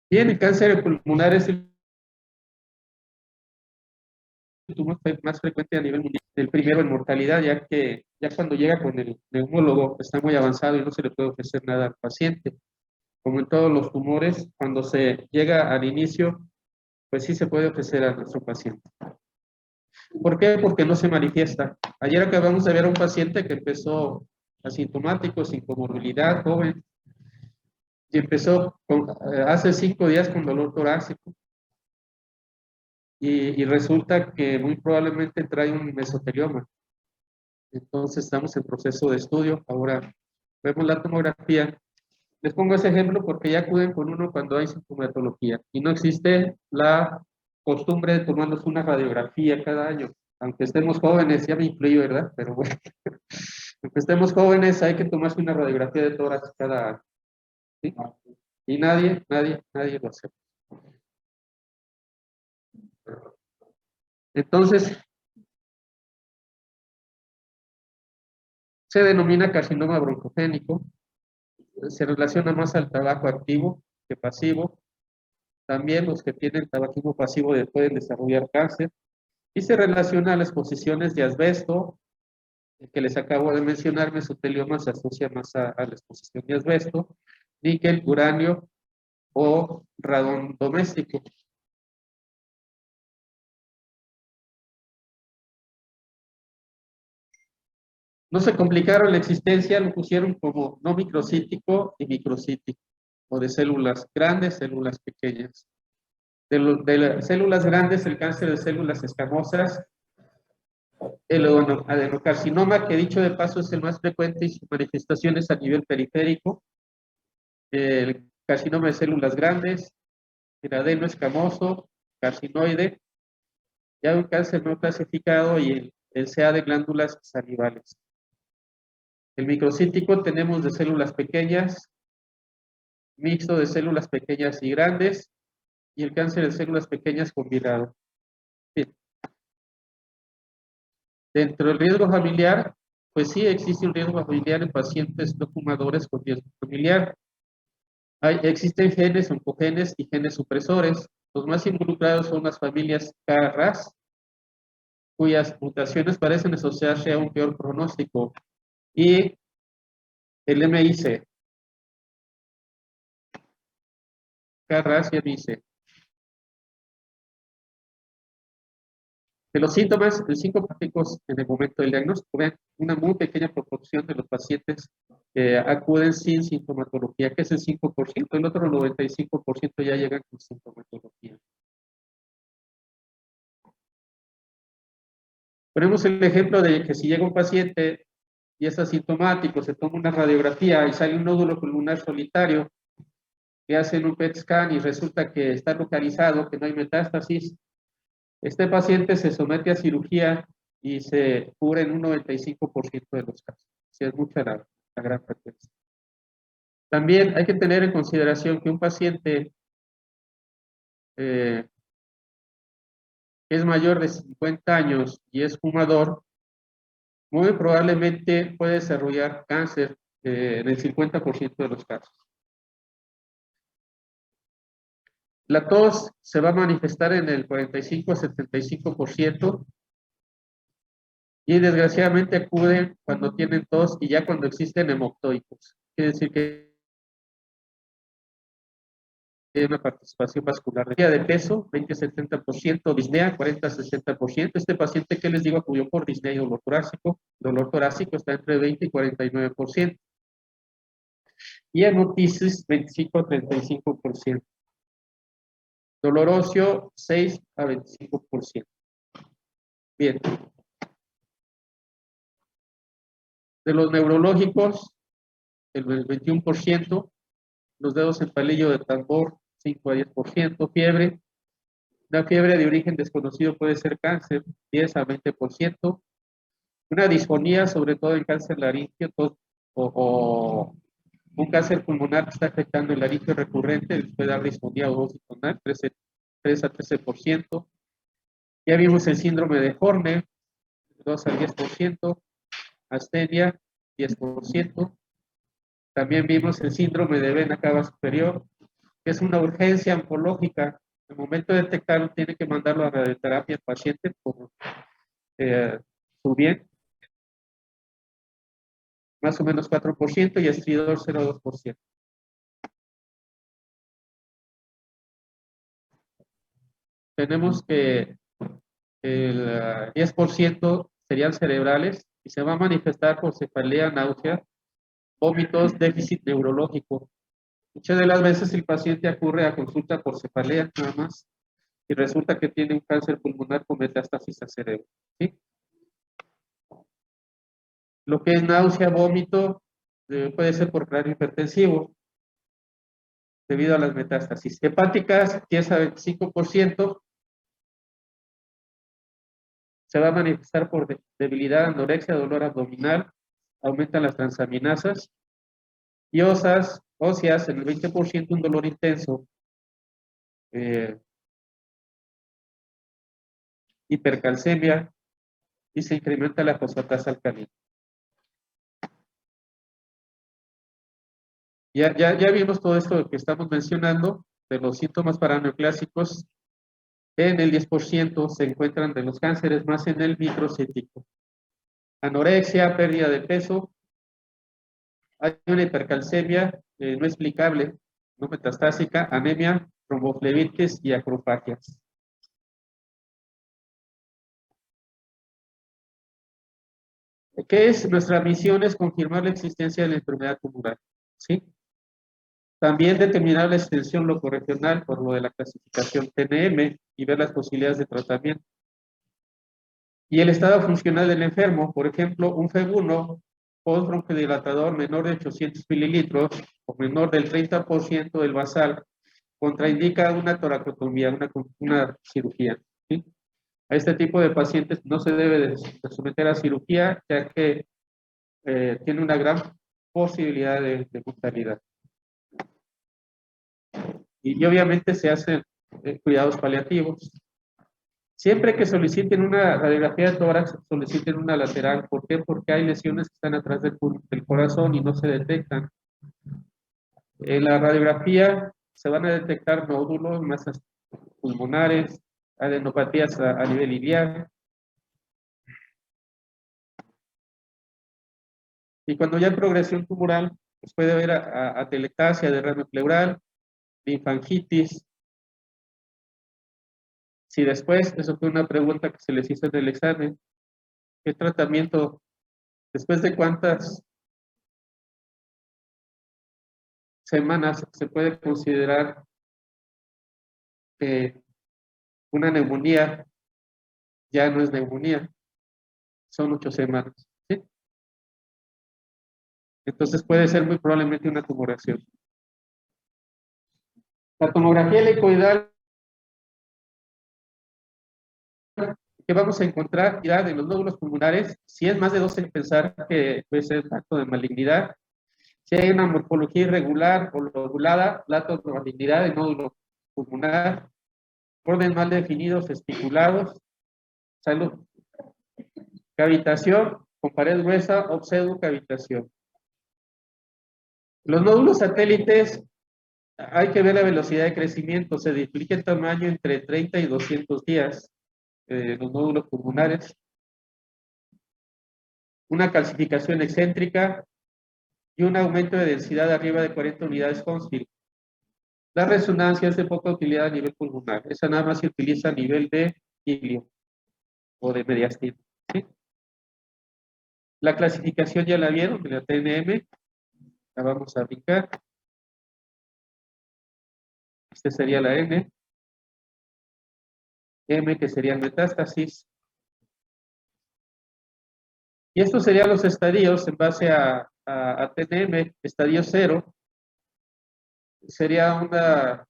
Bien, el cáncer pulmonar es el tumor más frecuente a nivel mundial, el primero en mortalidad, ya que ya cuando llega con el neumólogo está muy avanzado y no se le puede ofrecer nada al paciente. Como en todos los tumores, cuando se llega al inicio, pues sí se puede ofrecer a nuestro paciente. ¿Por qué? Porque no se manifiesta. Ayer acabamos de ver a un paciente que empezó asintomático, sin comorbilidad, joven, y empezó hace 5 días con dolor torácico. Y resulta que muy probablemente trae un mesotelioma. Entonces estamos en proceso de estudio. Ahora vemos la tomografía. Les pongo ese ejemplo porque ya acuden con uno cuando hay sintomatología y no existe la costumbre de tomarnos una radiografía cada año. Aunque estemos jóvenes, ya me incluyo, ¿verdad? Pero bueno, aunque estemos jóvenes, hay que tomarse una radiografía de tórax cada año, ¿sí? Y nadie lo hace. Entonces, se denomina carcinoma broncogénico, se relaciona más al tabaco activo que pasivo. También los que tienen tabaquismo pasivo pueden desarrollar cáncer y se relaciona a las exposiciones de asbesto, el que les acabo de mencionar, mesotelioma se asocia más a la exposición de asbesto, níquel, uranio o radón doméstico. No se complicaron la existencia, lo pusieron como no microcítico y microcítico, o de células grandes, células pequeñas. De las células grandes, el cáncer de células escamosas, el adenocarcinoma, que dicho de paso es el más frecuente y sus manifestaciones a nivel periférico, el carcinoma de células grandes, el adeno escamoso, carcinoide, ya un cáncer no clasificado y el CA de glándulas salivales. El microcítico tenemos de células pequeñas, mixto de células pequeñas y grandes, y el cáncer de células pequeñas combinado. Bien. Dentro del riesgo familiar, pues sí existe un riesgo familiar en pacientes no fumadores con riesgo familiar. Existen genes, oncogenes y genes supresores. Los más involucrados son las familias KRAS, cuyas mutaciones parecen asociarse a un peor pronóstico, y el MIC, KRAS y MIC. De los síntomas, los sintomáticos en el momento del diagnóstico, ven una muy pequeña proporción de los pacientes acuden sin sintomatología, que es el 5%, el otro 95% ya llegan con sintomatología. Ponemos el ejemplo de que si llega un paciente y es asintomático, se toma una radiografía y sale un nódulo pulmonar solitario, que hacen un PET scan y resulta que está localizado, que no hay metástasis. Este paciente se somete a cirugía y se cura en un 95% de los casos. Sí, es mucha la gran frecuencia. También hay que tener en consideración que un paciente que es mayor de 50 años y es fumador, muy probablemente puede desarrollar cáncer en el 50% de los casos. La tos se va a manifestar en el 45 a 75%. Y desgraciadamente acuden cuando tienen tos y ya cuando existen hemoptoicos. Quiere decir que hay una participación vascular. De peso, 20-70%, disnea, 40-60%. Este paciente que les digo acudió por disnea y dolor torácico. Dolor torácico está entre 20 y 49%. Y hemoptisis, 25-35%. Dolor óseo, 6-25%. Bien. De los neurológicos, el 21%. Los dedos en palillo de tambor, 5-10%, fiebre. Una fiebre de origen desconocido puede ser cáncer, 10-20%. Una disfonía, sobre todo en cáncer laríngeo, o un cáncer pulmonar que está afectando el laringio recurrente, les puede dar disfonía o tonal, 3-13%. Ya vimos el síndrome de Horner, 2-10%. Astenia, 10%. También vimos el síndrome de vena cava superior, que es una urgencia oncológica. Al momento de detectarlo, tiene que mandarlo a radioterapia al paciente por su bien, más o menos 4%, y estridor 0,2%. Tenemos que el 10% serían cerebrales y se va a manifestar por cefalea, náusea, vómitos, déficit neurológico. Muchas de las veces el paciente acude a consulta por cefalea nada más y resulta que tiene un cáncer pulmonar con metástasis al cerebro, ¿sí? Lo que es náusea, vómito, puede ser por cráneo hipertensivo debido a las metástasis. Hepáticas, 10 a 25%, se va a manifestar por debilidad, anorexia, dolor abdominal, aumentan las transaminasas, y óseas en el 20%, un dolor intenso, hipercalcemia, y se incrementa la fosfatasa alcalina. Ya vimos todo esto que estamos mencionando de los síntomas paraneoclásicos. En el 10% se encuentran de los cánceres, más en el microcítico. Anorexia, pérdida de peso, hay una hipercalcemia no explicable, no metastásica, anemia, tromboflebitis y acrofagias. ¿Qué es? Nuestra misión es confirmar la existencia de la enfermedad tumoral, ¿sí? También determinar la extensión locorregional por lo de la clasificación TNM y ver las posibilidades de tratamiento. Y el estado funcional del enfermo, por ejemplo, un FEV1 postbronquiodilatador menor de 800 mililitros o menor del 30% del basal, contraindica una toracotomía, una cirugía, ¿sí? A este tipo de pacientes no se debe de someter a cirugía, ya que tiene una gran posibilidad de mortalidad. Y obviamente se hacen cuidados paliativos. Siempre que soliciten una radiografía de tórax, soliciten una lateral. ¿Por qué? Porque hay lesiones que están atrás del corazón y no se detectan. En la radiografía se van a detectar nódulos, masas pulmonares, adenopatías a nivel iliar. Y cuando ya hay progresión tumoral, pues puede haber atelectasia, derrame pleural, linfangitis. Si después, eso fue una pregunta que se les hizo en el examen, ¿qué tratamiento, después de cuántas semanas se puede considerar que una neumonía ya no es neumonía? Son 8 semanas, ¿sí? Entonces puede ser muy probablemente una tumoración. La tomografía helicoidal que vamos a encontrar ya de los nódulos pulmonares, si es más de 12, pensar que puede ser acto de malignidad. Si hay una morfología irregular o lobulada, datos de malignidad de nódulo pulmonar, orden mal definidos, espiculados, salud, cavitación con pared gruesa o pseudocavitación. Los nódulos satélites, hay que ver la velocidad de crecimiento, se duplica el tamaño entre 30 y 200 días, los nódulos pulmonares. Una calcificación excéntrica y un aumento de densidad arriba de 40 unidades Hounsfield. La resonancia es de poca utilidad a nivel pulmonar, esa nada más se utiliza a nivel de ilio o de mediastino, ¿sí? La clasificación ya la vieron, de la TNM, la vamos a aplicar. Esta sería la N, M que sería metástasis. Y estos serían los estadios en base a TNM. Estadio 0 sería una,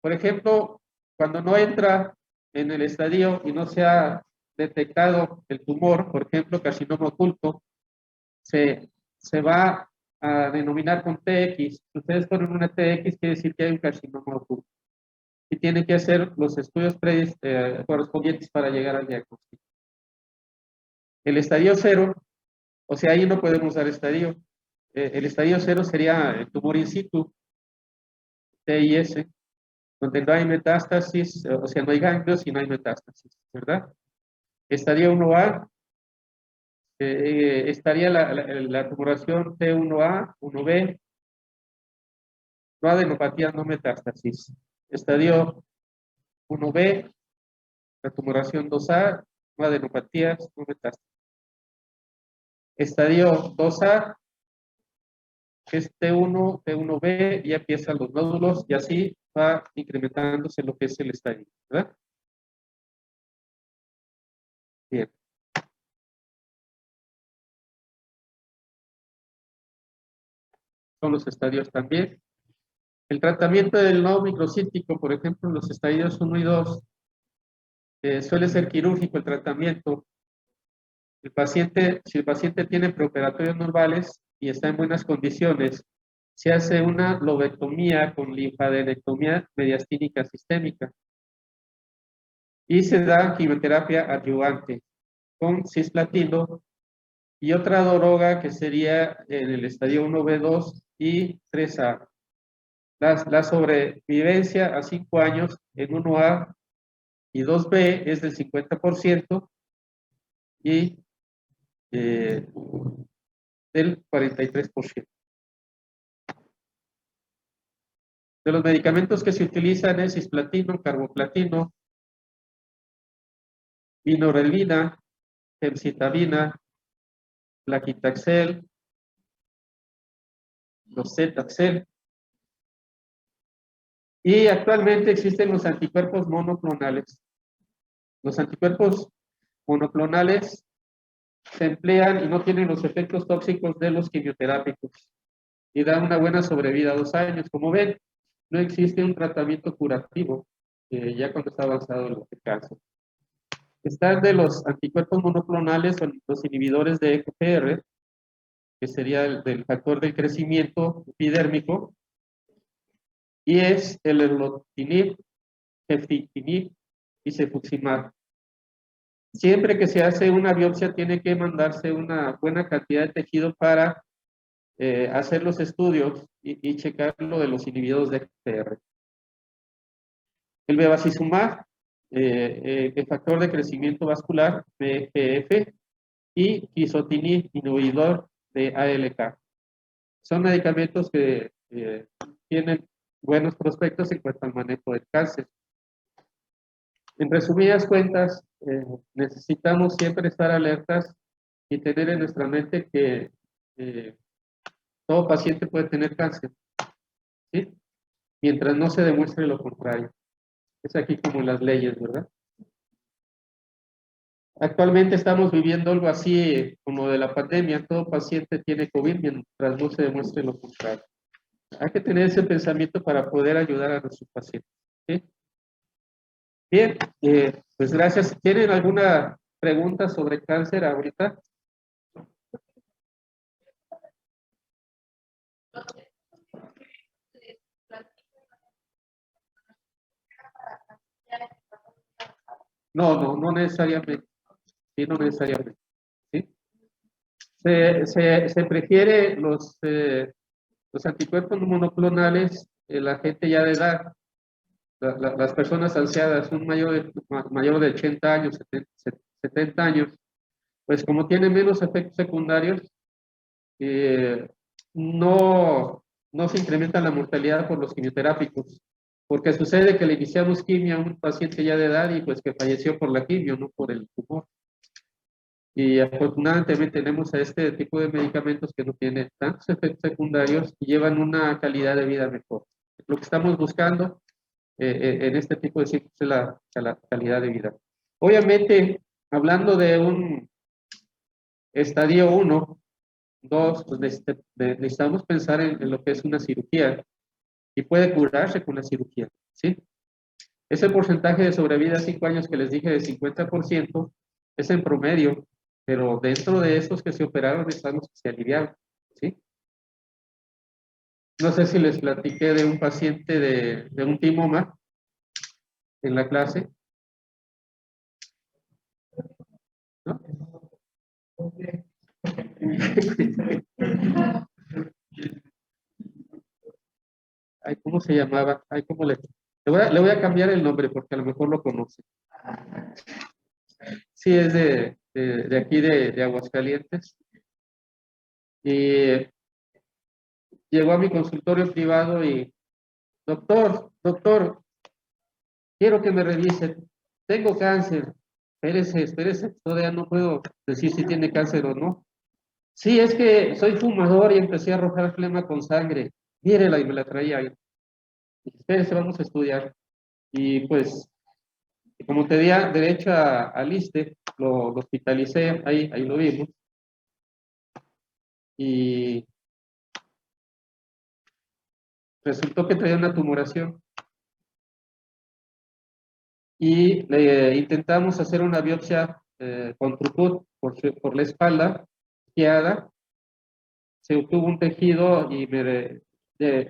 por ejemplo, cuando no entra en el estadio y no se ha detectado el tumor, por ejemplo, carcinoma oculto, se va a denominar con TX. Si ustedes ponen una TX, quiere decir que hay un carcinoma oculto. Y tienen que hacer los estudios correspondientes para llegar al diagnóstico. El estadio 0, o sea, ahí no podemos usar estadio. El estadio 0 sería el tumor in situ. T y S, donde no hay metástasis, o sea, no hay ganglios y no hay metástasis, ¿verdad? Estadio 1A, estaría la tumoración T1A, 1B, no adenopatía, no metástasis. Estadio 1B, la tumoración 2A, no adenopatías, no metástasis. Estadio 2A, que es T1, T1B, ya empiezan los nódulos y así va incrementándose lo que es el estadio, ¿verdad? Bien. Son los estadios también. El tratamiento del nodo microcítico, por ejemplo, los estadios 1 y 2, suele ser quirúrgico el tratamiento. Si el paciente tiene preoperatorios normales y está en buenas condiciones, se hace una lobectomía con linfadenectomía mediastínica sistémica y se da quimioterapia adyuvante con cisplatino y otra droga que sería en el estadio 1B2 y 3A. La sobrevivencia a 5 años en 1A y 2B es del 50% y del 43%. De los medicamentos que se utilizan es cisplatino, carboplatino, vinorelina, gemcitabina, plaquitaxel, docetaxel. Y actualmente existen los anticuerpos monoclonales. Los anticuerpos monoclonales se emplean y no tienen los efectos tóxicos de los quimioterápicos y dan una buena sobrevida a 2 años. Como ven, no existe un tratamiento curativo ya cuando está avanzado el cáncer. Están de los anticuerpos monoclonales, son los inhibidores de EGFR, que sería el del factor del crecimiento epidérmico, y es el erlotinib, gefitinib y cefuximab. Siempre que se hace una biopsia tiene que mandarse una buena cantidad de tejido para hacer los estudios y checar lo de los inhibidores de EGFR. El bevacizumab, el factor de crecimiento vascular, BGF, y quizotinib, inhibidor de ALK. Son medicamentos que tienen buenos prospectos en cuanto al manejo del cáncer. En resumidas cuentas, necesitamos siempre estar alertas y tener en nuestra mente que todo paciente puede tener cáncer, ¿sí? Mientras no se demuestre lo contrario. Es aquí como las leyes, ¿verdad? Actualmente estamos viviendo algo así como de la pandemia. Todo paciente tiene COVID mientras no se demuestre lo contrario. Hay que tener ese pensamiento para poder ayudar a nuestros pacientes, ¿sí? Bien, pues gracias. ¿Tienen alguna pregunta sobre cáncer ahorita? No necesariamente. Sí, no necesariamente. ¿Sí? Se prefiere los anticuerpos monoclonales en la gente ya de edad, las personas ancianas, un mayor de 80 años, 70 años, pues como tienen menos efectos secundarios, eh, no, no se incrementa la mortalidad por los quimioterápicos, porque sucede que le iniciamos quimio a un paciente ya de edad y pues que falleció por la quimio, no por el tumor. Y afortunadamente tenemos a este tipo de medicamentos que no tienen tantos efectos secundarios y llevan una calidad de vida mejor. Lo que estamos buscando en este tipo de ciclos es la calidad de vida. Obviamente, hablando de un estadio 1, 2, pues necesitamos pensar en lo que es una cirugía y puede curarse con la cirugía, ¿sí? Ese porcentaje de sobrevida a 5 años que les dije de 50% es en promedio, pero dentro de esos que se operaron están los que se aliviaron, ¿sí? No sé si les platiqué de un paciente de un timoma en la clase, ¿no? ay, ¿cómo se llamaba? Ay, ¿cómo le voy a cambiar el nombre porque a lo mejor lo conoce. Sí, es de aquí de Aguascalientes. Y llegó a mi consultorio privado y, doctor, quiero que me revise. Tengo cáncer. Espérese, todavía no puedo decir si tiene cáncer o no. Sí, es que soy fumador y empecé a arrojar flema con sangre. Mírela y me la traía ahí. Dije, espérese, vamos a estudiar. Y pues, como tenía derecho al ISSSTE, lo hospitalicé, ahí lo vimos. Y resultó que traía una tumoración. Y le intentamos hacer una biopsia con Trucut por la espalda izquierda. Se obtuvo un tejido y me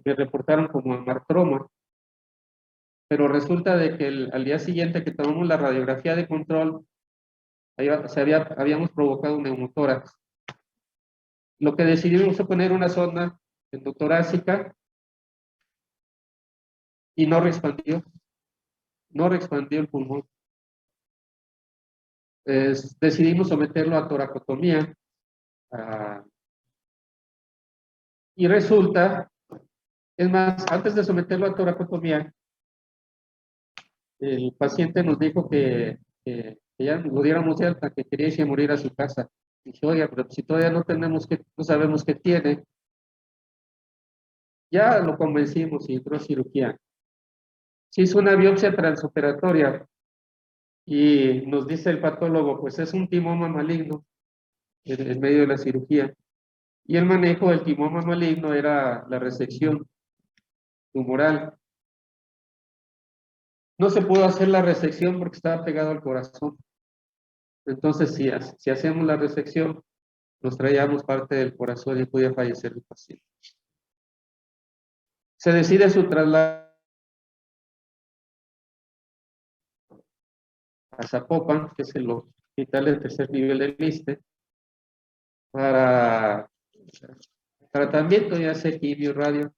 reportaron como hemartroma. Pero resulta de que al día siguiente que tomamos la radiografía de control, habíamos provocado un neumotórax. Lo que decidimos fue poner una sonda endotorácica y no reexpandió el pulmón. Decidimos someterlo a toracotomía y resulta, es más, antes de someterlo a toracotomía, el paciente nos dijo que ya lo diéramos de alta, que quería irse a morir a su casa. Y dije, oiga, pero si todavía no sabemos qué tiene, ya lo convencimos y entró a cirugía. Se hizo una biopsia transoperatoria y nos dice el patólogo, pues es un timoma maligno en medio de la cirugía. Y el manejo del timoma maligno era la resección tumoral. No se pudo hacer la resección porque estaba pegado al corazón. Entonces, si hacemos la resección, nos traíamos parte del corazón y podía fallecer el paciente. Se decide su traslado a Zapopan, que es el hospital del tercer nivel del ISSSTE, para tratamiento, ya sea quimio, radio.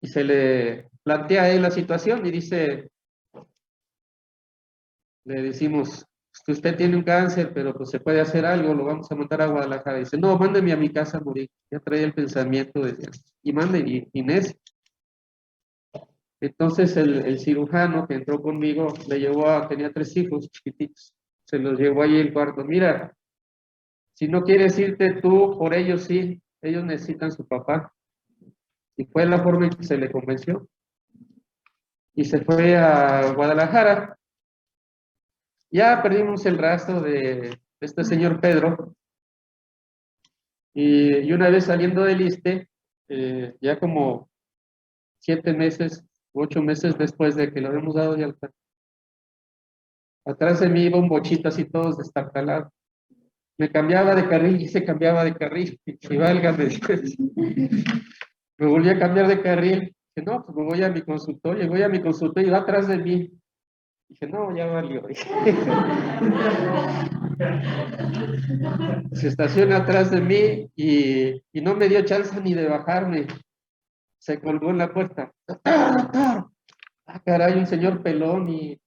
Y se le plantea a él la situación y le decimos, que usted tiene un cáncer, pero pues se puede hacer algo, lo vamos a mandar a Guadalajara. Dice, no, mándeme a mi casa a morir. Ya traía el pensamiento y mande, Inés. Entonces el cirujano que entró conmigo tenía 3 hijos chiquititos, se los llevó allí el cuarto. Mira, si no quieres irte tú, por ellos sí, ellos necesitan su papá. Y fue la forma en que se le convenció. Y se fue a Guadalajara. Ya perdimos el rastro de este señor Pedro. Y una vez saliendo del ISSSTE, ya como 7 meses, 8 meses después de que lo habíamos dado de alta, atrás de mí iba un bochito así todos destartalados. Me cambiaba de carril y se cambiaba de carril. Y válgame, me volví a cambiar de carril. Dije, no, pues me voy a mi consultorio. Voy a mi consultorio y va atrás de mí. Dije, no, ya valió. Se estaciona atrás de mí y no me dio chance ni de bajarme. Se colgó en la puerta. ¡Doctor, doctor! Ah, caray, un señor pelón y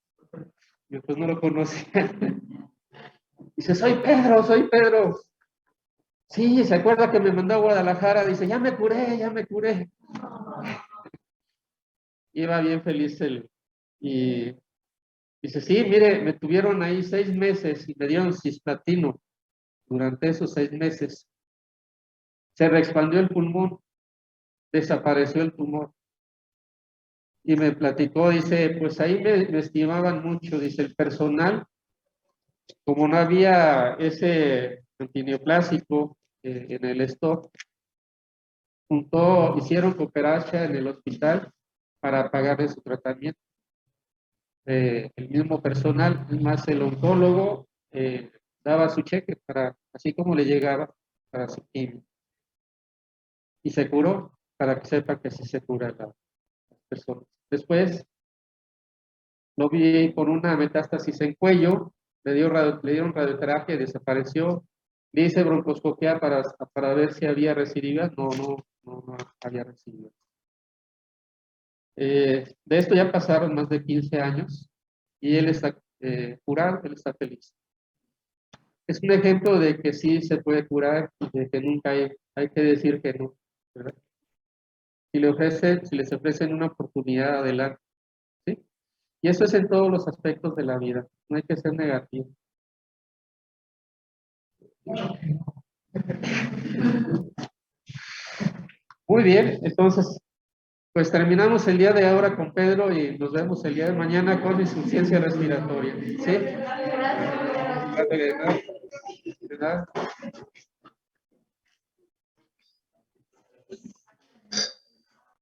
yo pues no lo conocía. Dice, soy Pedro, soy Pedro. Sí, se acuerda que me mandó a Guadalajara. Dice, ya me curé, ya me curé. Iba bien feliz él. Y dice, sí, mire, me tuvieron ahí 6 meses y me dieron cisplatino durante esos 6 meses. Se reexpandió el pulmón, desapareció el tumor. Y me platicó, dice, pues ahí me estimaban mucho, dice, el personal, como no había ese antineoplásico en el stock, hicieron cooperacha en el hospital para pagarle su tratamiento. El mismo personal, más el oncólogo, daba su cheque así como le llegaba para su quimio. Y se curó, para que sepa que así se cura las personas. Después lo vi con una metástasis en cuello, le dieron radioterapia y desapareció. Le hice broncoscopia para ver si había recidiva, no no había recibido. De esto ya pasaron más de 15 años y él está curado, él está feliz. Es un ejemplo de que sí se puede curar y de que nunca hay que decir que no, ¿verdad? Si les ofrecen una oportunidad, adelante, ¿sí? Y eso es en todos los aspectos de la vida, no hay que ser negativo. Muy bien, entonces, pues terminamos el día de ahora con Pedro y nos vemos el día de mañana con insuficiencia respiratoria, ¿sí? De nada.